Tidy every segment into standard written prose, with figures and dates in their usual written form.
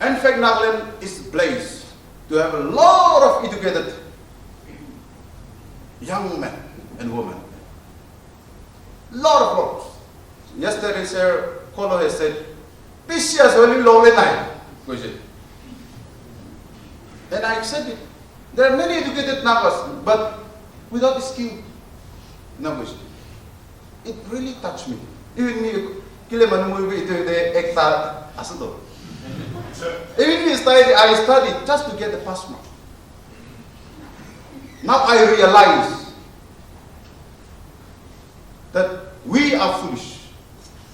In fact, Nagaland is blessed to have a lot of educated young men and women. Lot of lots. Yesterday, Sir Kolo has said, "This is only low time." Then I said it. There are many educated nagas, but without skill. It really touched me. Even me, even me I studied just to get the pass mark. Now I realize that we are foolish.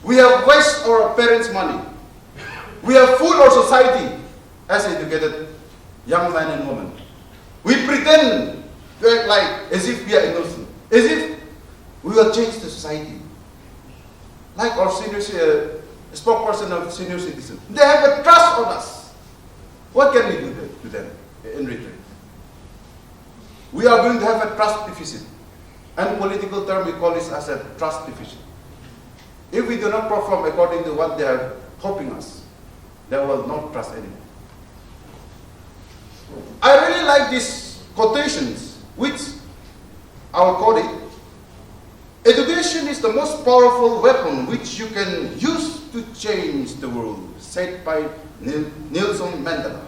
We have wasted our parents' money. We have fooled our society as educated young men and women. We pretend to act like as if we are innocent, as if we will change the society. Like our senior spokesperson of senior citizens, they have a trust on us. What can we do to them in return? We are going to have a trust deficit. And political term we call this as a trust deficit. If we do not perform according to what they are hoping us, they will not trust anymore. I really like these quotations, which I will quote it. Education is the most powerful weapon which you can use to change the world, said by Nelson Mandela.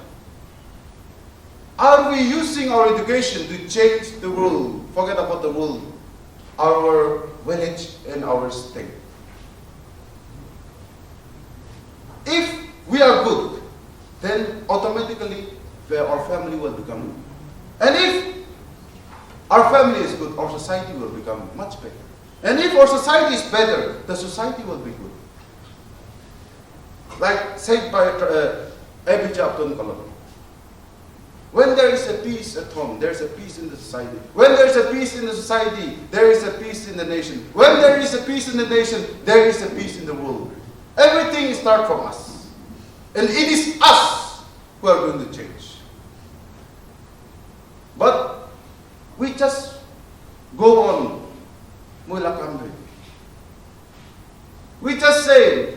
Are we using our education to change the world? Forget about the world, our village and our state. If we are good, then automatically our family will become good. And if our family is good, our society will become much better. And if our society is better, the society will be good. Like said by APJ Abdul Kalam. When there is a peace at home, there is a peace in the society. When there is a peace in the society, there is a peace in the nation. When there is a peace in the nation, there is a peace in the world. Everything starts from us. And it is us who are going to change. But we just go on. We just say,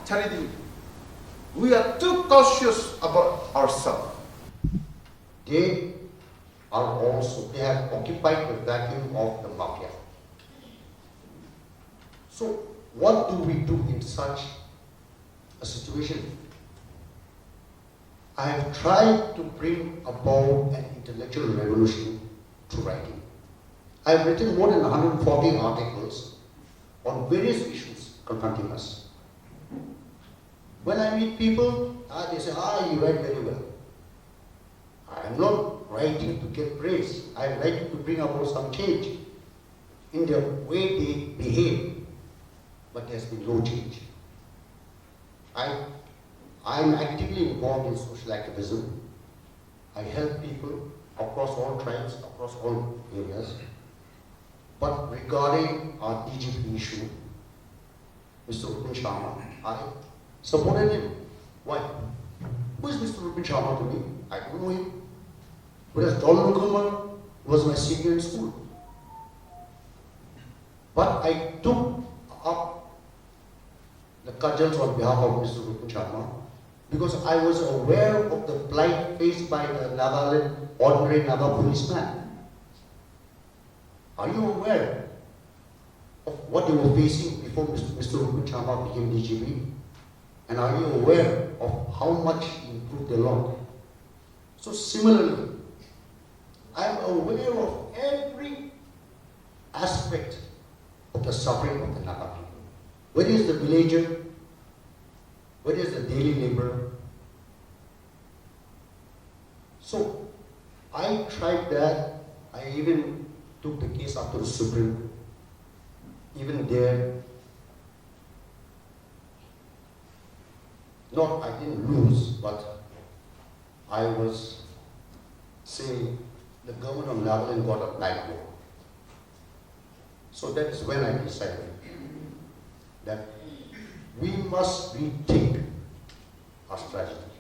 charity. We are too cautious about ourselves. They have occupied the vacuum of the mafia. So what do we do in such a situation? I have tried to bring about an intellectual revolution through writing. I have written more than 140 articles on various issues confronting us. When I meet people, they say, you write very well. I am not writing to get praise. I am writing to bring about some change in the way they behave. But there has been no change. I am actively involved in social activism. I help people across all tribes, across all areas. But regarding our DGP issue, Mr. Rupin Sharma, I supported him. Why? Who is Mr. Rupin Sharma to me? I don't know him. Whereas John Lukumar was my senior in school. But I took up the cudgels on behalf of Mr. Rupin Sharma because I was aware of the plight faced by the Nagaland ordinary Naga policeman. Are you aware of what they were facing before Mr. Rupin Sharma became DGP? And are you aware of how much he improved the law? So similarly, I am aware of every aspect of the suffering of the Naga people. Whether it's the villager, whether it's the daily laborer. So I tried that. I even took the case up to the Supreme. Even there, I didn't lose, but I was saying the government of Nagaland got a black vote. So that is when I decided that we must rethink our strategy.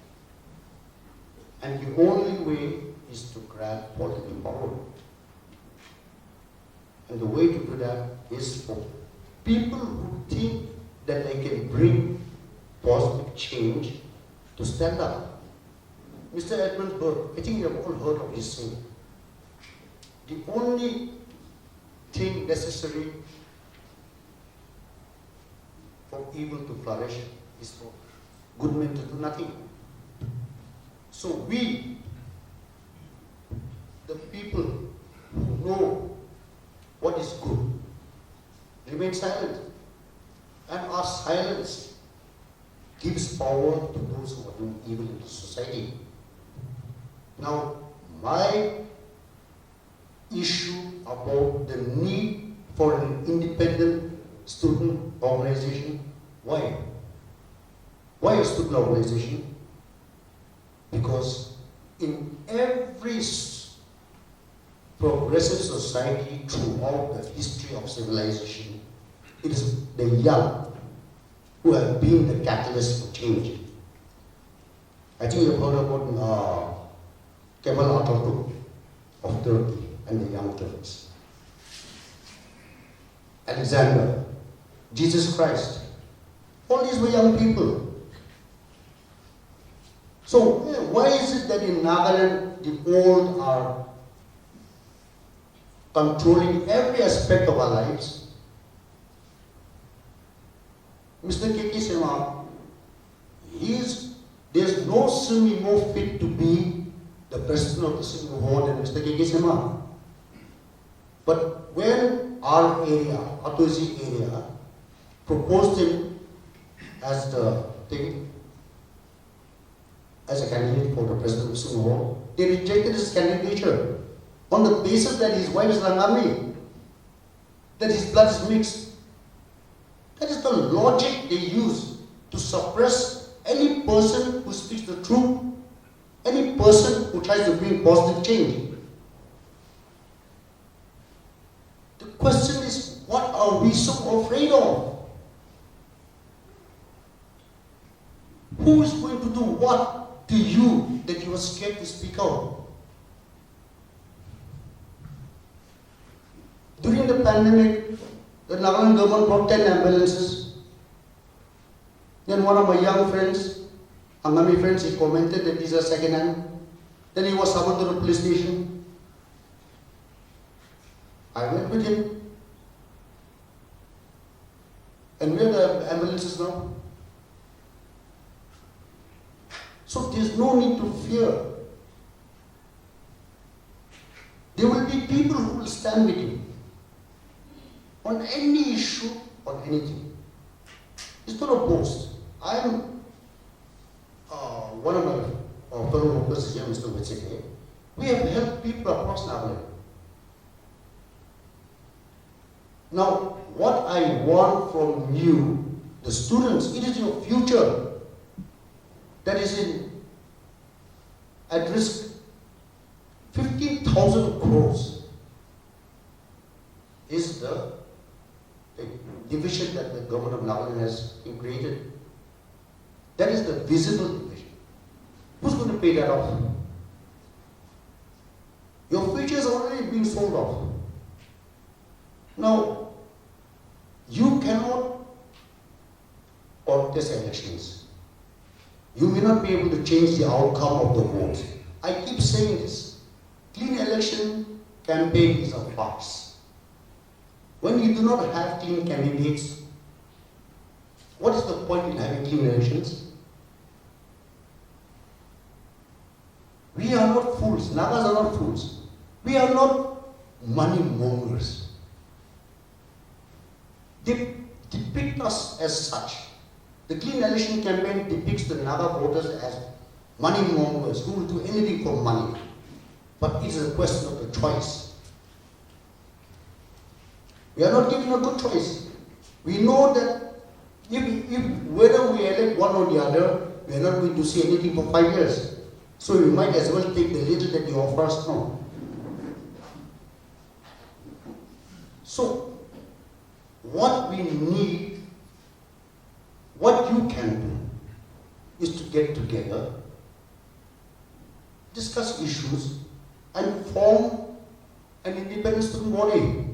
And the only way is to grab political power. And the way to do that is for people who think that they can bring positive change to stand up. Mr. Edmund Burke, I think you have all heard of his saying. The only thing necessary for evil to flourish is for good men to do nothing. So we, the people who know what is good, remain silent. And our silence gives power to those who are doing evil in the society. Now, my issue about the need for an independent student organization, why? Why a student organization? Because in every progressive society throughout the history of civilization, it is the young who have been the catalyst for change. I think you've heard about Kemal Atatürk of Turkey and the Young Turks. Alexander, Jesus Christ, all these were young people. So why is it that in Nagaland the old are controlling every aspect of our lives? Mr. K.K. Sema, there's no Simi more fit to be the president of the Simi Board than Mr. K.K. Sema. But when our area, Atozi area, proposed him as the thing, as a candidate for the president of Simi Board, they rejected his candidature on the basis that his wife is Rangami, that his blood is mixed. That is the logic they use to suppress any person who speaks the truth, any person who tries to bring positive change. The question is, what are we so afraid of? Who is going to do what to you that you are scared to speak out? During the pandemic, the Nagaland government brought 10 ambulances. Then one of my young friends, Angami friends, he commented that these are second hand. Then he was summoned to the police station. I went with him. And where are the ambulances now? So there's no need to fear. There will be people who will stand with you on any issue, on anything. It's not a boast. I'm one of my fellow workers here, Mr. Vitseke. We have helped people across Nagaland. Now, what I want from you, the students, it is your future that is at risk. 15,000 crores is the division that the government of Nagaland has created. That is the visible division. Who's going to pay that off? Your future is already being sold off. Now, you cannot contest elections. You may not be able to change the outcome of the vote. I keep saying this. Clean election campaign is a farce. When you do not have clean candidates, what is the point in having clean elections? We are not fools. Nagas are not fools. We are not money mongers. They depict us as such. The clean election campaign depicts the Naga voters as money mongers who will do anything for money. But it is a question of the choice. We are not given a good choice. We know that whether we elect one or the other, we are not going to see anything for 5 years. So we might as well take the little that you offer us now. So, what we need, what you can do, is to get together, discuss issues, and form an independent student body.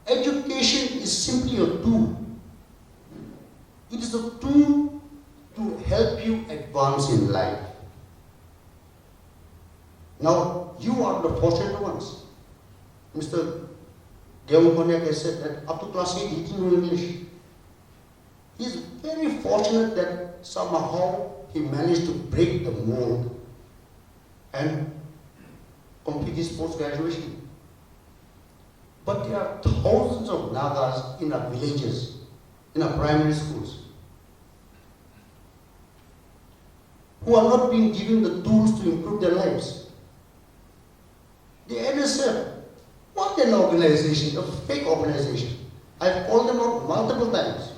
Education is simply a tool. It is a tool to advance in life. Now, you are the fortunate ones. Mr. Geihwang Konyak has said that up to class 8 he didn't know English. He is very fortunate that somehow he managed to break the mold and complete his post-graduation. But there are thousands of Nagas in our villages, in our primary schools, who are not being given the tools to improve their lives. The NSF, what an organization, a fake organization. I've called them out multiple times.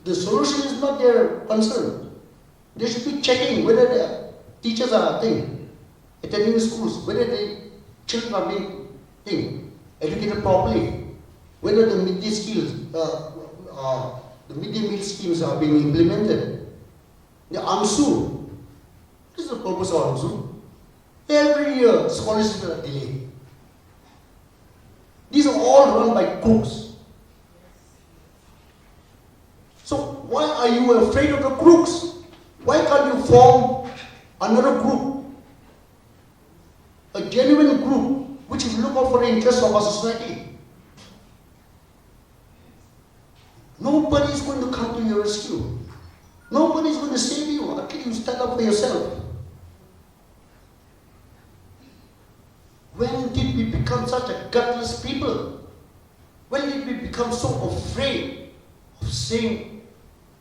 The solution is not their concern. They should be checking whether their teachers are attending schools, whether the children are being educated properly, whether the midday meal schemes are being implemented. The AMSU, what is the purpose of AMSU? Every year, scholarships are delayed. These are all run by crooks. So why are you afraid of the crooks? Why can't you form another group? A genuine group which will look out for the interests of our society. Nobody is going to come to your rescue. Nobody is going to save you until you stand up for yourself. When did we become such a gutless people? When did we become so afraid of saying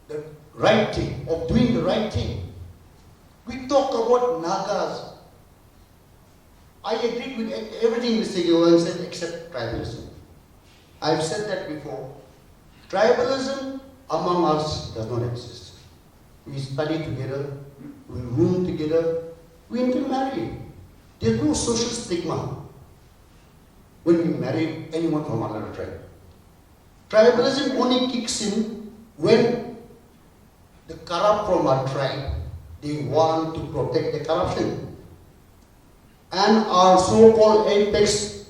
the right thing, of doing the right thing? We talk about Nagas. I agree with everything Mr. Geihwang said except tribalism. I've said that before. Tribalism among us does not exist. We study together, we room together, we intermarry. There's no social stigma when we marry anyone from another tribe. Tribalism only kicks in when the corrupt from our tribe, they want to protect the corruption. And our so-called apex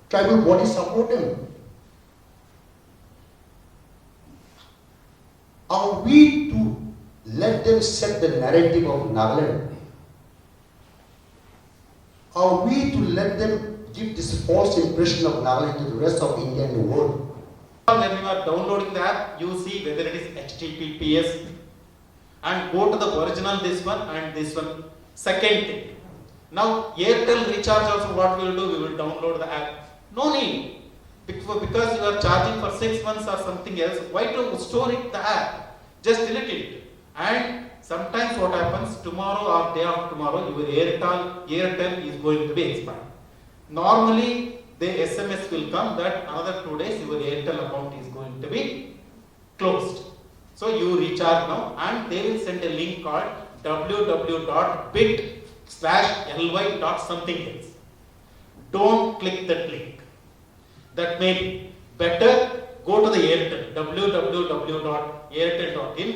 tribal bodies support them. Are we to let them set the narrative of Nagaland? Are we to let them give this false impression of Nagaland to the rest of India and the world? When you are downloading the app, you see whether it is HTTPS and go to the original this one and this one. Second thing. Now Airtel recharge also what we will do, we will download the app. No need. Because you are charging for 6 months or something else, why to store it the app? Just delete it. And sometimes what happens, tomorrow or day after tomorrow, your Airtel is going to be expired. Normally, the SMS will come that another 2 days your Airtel account is going to be closed. So you recharge now and they will send a link called www.bit/ly.something else. Don't click that link. That may be better. Go to the Airtel, www.airtel.in.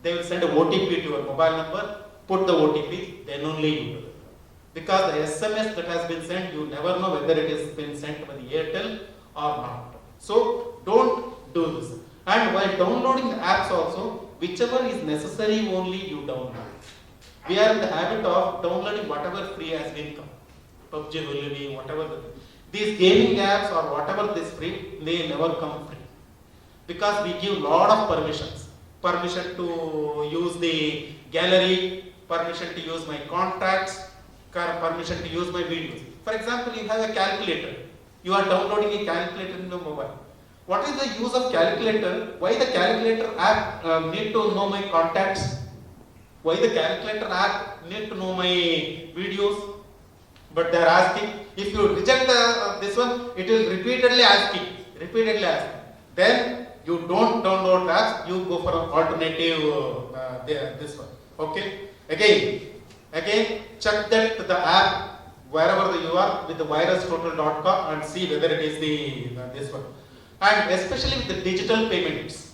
They will send a OTP to your mobile number. Put the OTP, then only you do it. Because the SMS that has been sent, you never know whether it has been sent by the Airtel or not. So don't do this. And while downloading the apps also, whichever is necessary only you download. We are in the habit of downloading whatever free has been come. PUBG, Hulli, whatever. These gaming apps or whatever this free, they never come free. Because we give lot of permissions. Permission to use the gallery, permission to use my contacts, permission to use my videos. For example, you have a calculator. You are downloading a calculator in your mobile. What is the use of calculator? Why the calculator app need to know my contacts? Why the calculator app need to know my videos? But they are asking, if you reject this one, it will repeatedly asking. Then you don't download apps, you go for an alternative this one. Okay? Again, check that the app wherever you are with the virustotal.com and see whether it is this one. And especially with the digital payments.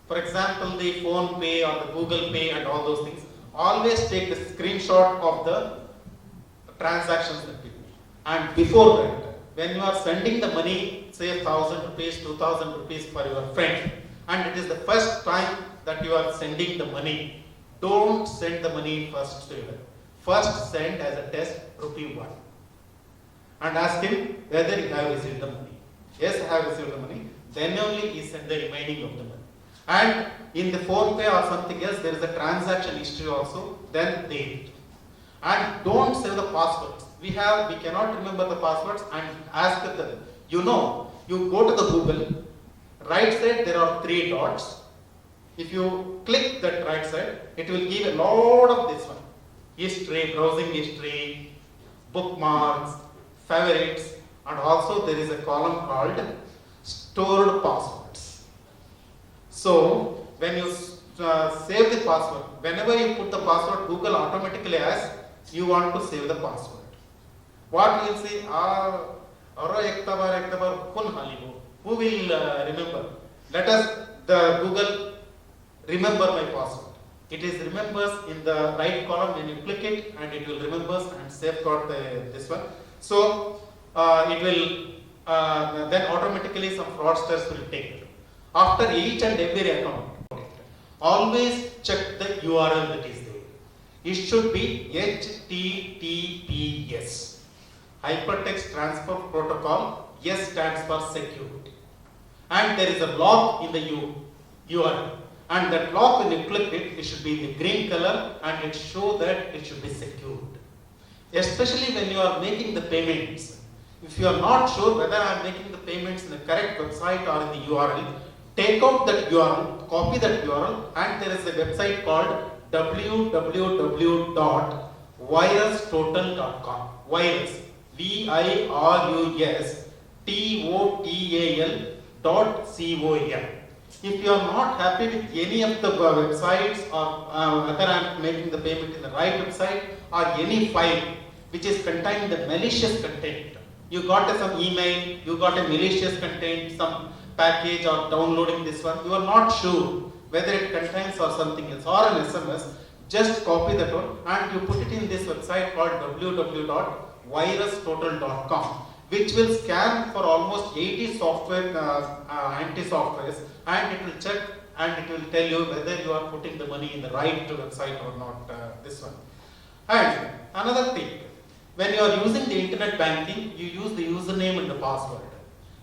For example, the Phone Pay or the Google Pay and all those things. Always take the screenshot of the transactions that people. And before that, when you are sending the money, say 1,000 rupees, 2,000 rupees for your friend, and it is the first time that you are sending the money, don't send the money first to him. First send as a test ₹1 and ask him whether you have received the money. Yes, I have received the money. Then only he send the remaining of the money. And in the PhonePe or something else, there is a transaction history also. Then they and don't save the passwords. We cannot remember the passwords and ask them. You go to the Google. Right side there are 3 dots. If you click that right side, it will give a lot of this one. History, browsing history, bookmarks, favorites, and also there is a column called stored passwords. So when you save the password, whenever you put the password, Google automatically asks you want to save the password. What you will say? Who will remember? Let us the Google remember my password. It is remembers in the right column when you click it, and it will remembers and safeguard this one. So it will then automatically some fraudsters will take it. After each and every account, always check the URL that is there. It should be HTTPS, Hypertext Transfer Protocol. S stands for security, and there is a lock in the URL. And that lock, when you click it, it should be in the green color and it show that it should be secured. Especially when you are making the payments. If you are not sure whether I am making the payments in the correct website or in the URL, take out that URL, copy that URL, and there is a website called www.virustotal.com. Virus, VIRUSTOTAL.com. If you are not happy with any of the websites or whether I am making the payment in the right website or any file which is containing the malicious content, you got some email, you got a malicious content, some package or downloading this one, you are not sure whether it contains or something else or an SMS, just copy that one and you put it in this website called www.virustotal.com, which will scan for almost 80 software anti-softwares, and it will check and it will tell you whether you are putting the money in the right website or not, this one. And another thing, when you are using the internet banking, you use the username and the password.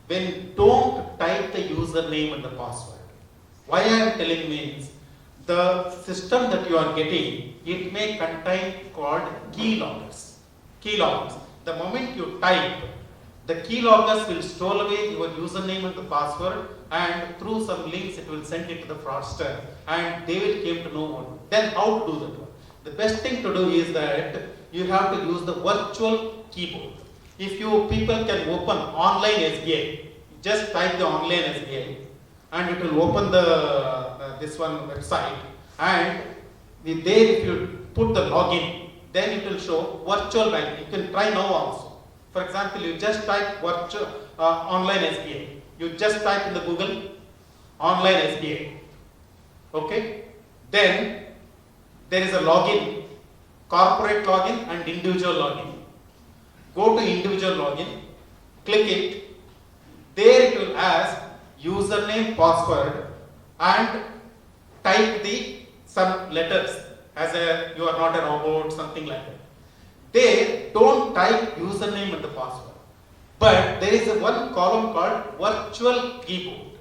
When don't type the username and the password. Why I am telling means, the system that you are getting, it may contain called keyloggers. Keyloggers. The moment you type, the keyloggers will store away your username and the password, and through some links it will send it to the fraudster, and they will come to know what. Then how to do that one? The best thing to do is that you have to use the virtual keyboard. If you people can open online SBI, just type the online SBI, and it will open the this one website, and there if you put the login, then it will show virtual banking. You can try now also. For example, you just type virtual online SBI. You just type in the Google online SBI. Okay? Then there is a login, corporate login and individual login. Go to individual login, click it. There it will ask username, password, and type some letters as you are not a robot, something like that. There, don't type username and the password. But there is one column called virtual keyboard.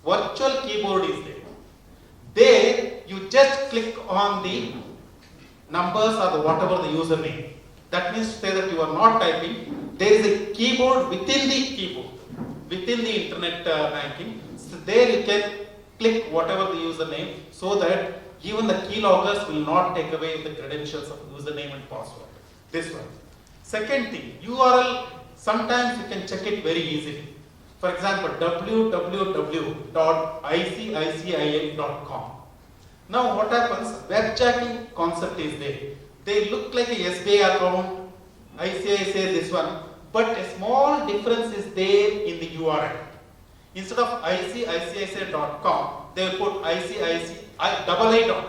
Virtual keyboard is there. There, you just click on the numbers or the whatever the username. That means to say that you are not typing. There is a keyboard within the keyboard, within the internet banking. So there you can click whatever the username, so that even the keyloggers will not take away the credentials of username and password. This one. Second thing, URL, sometimes you can check it very easily. For example, www.icicil.com. Now what happens, webjacking concept is there. They look like a SBI account, ICICI this one, but a small difference is there in the URL. Instead of icicil.com, they will put icicii.com.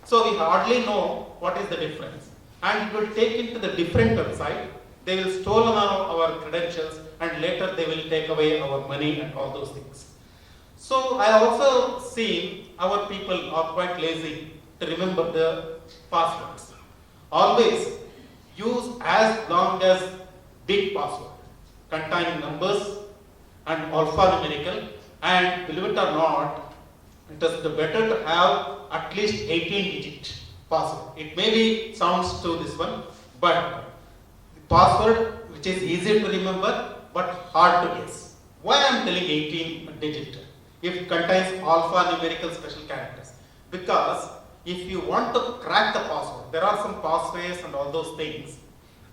So we hardly know what is the difference. And it will take into the different website. They will steal our credentials, and later they will take away our money and all those things. So I also see our people are quite lazy. to remember the passwords. Always use as long as big password containing numbers and alphanumerical, and believe it or not, it is better to have at least 18-digit password. It maybe sounds to this one, but the password which is easy to remember but hard to guess. Why I am telling 18-digit? If it contains alphanumerical special characters. Because if you want to crack the password, there are some passwords and all those things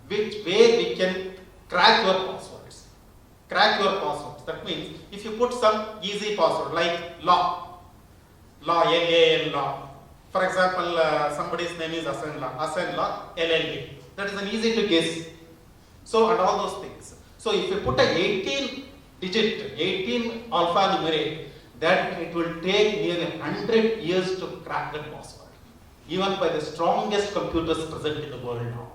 which way we can crack your passwords. Crack your passwords. That means if you put some easy password like law, L-A-L, law. For example, somebody's name is Asan Law, LLB. That is an easy to guess. So, and all those things. So, if you put a 18-digit, 18 alphanumeric, that it will take nearly 100 years to crack that password, even by the strongest computers present in the world now.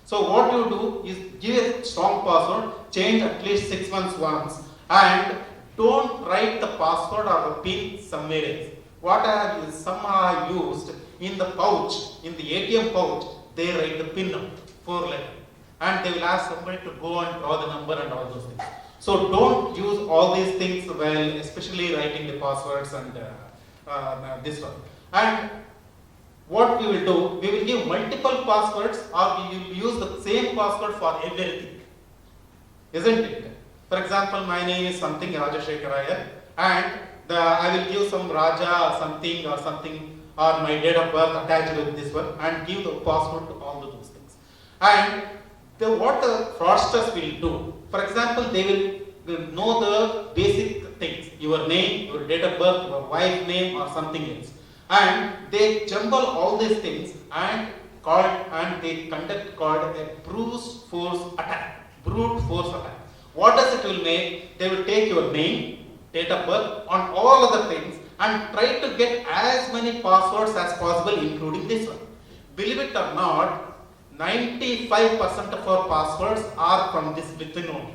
So what you do is give a strong password, change at least 6 months once, and don't write the password or the PIN somewhere else. What I have used, some are used in the pouch, in the ATM pouch, they write the PIN number, 4 letters, and they will ask somebody to go and draw the number and all those things. So don't use all these things while especially writing the passwords and this one. And what we will do, we will give multiple passwords, or we will use the same password for everything. Isn't it? For example, my name is something Rajashekharaya, and I will give some Raja or something, or my date of birth attached with this one, and give the password to all of those things. And what the fraudsters will do, for example, they will know the basic things, your name, your date of birth, your wife's name, or something else. And they jumble all these things and they conduct called a brute force attack. What does it will make? They will take your name, date of birth, on all other things and try to get as many passwords as possible, including this one. Believe it or not, 95% of our passwords are from this within only.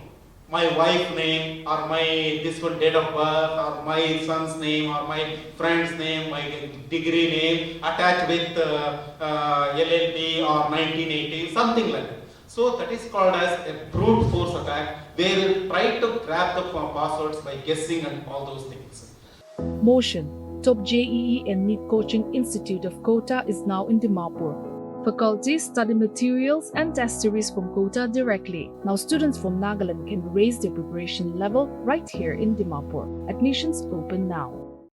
My wife's name, or my this one date of birth, or my son's name, or my friend's name, my degree name, attached with LLB or 1980, something like that. So that is called as a brute force attack, where we try to grab the passwords by guessing and all those things. Motion, top JEE and NEET Coaching Institute of Kota is now in Dimapur. Faculties study materials and test series from Kota directly. Now students from Nagaland can raise their preparation level right here in Dimapur. Admissions open now.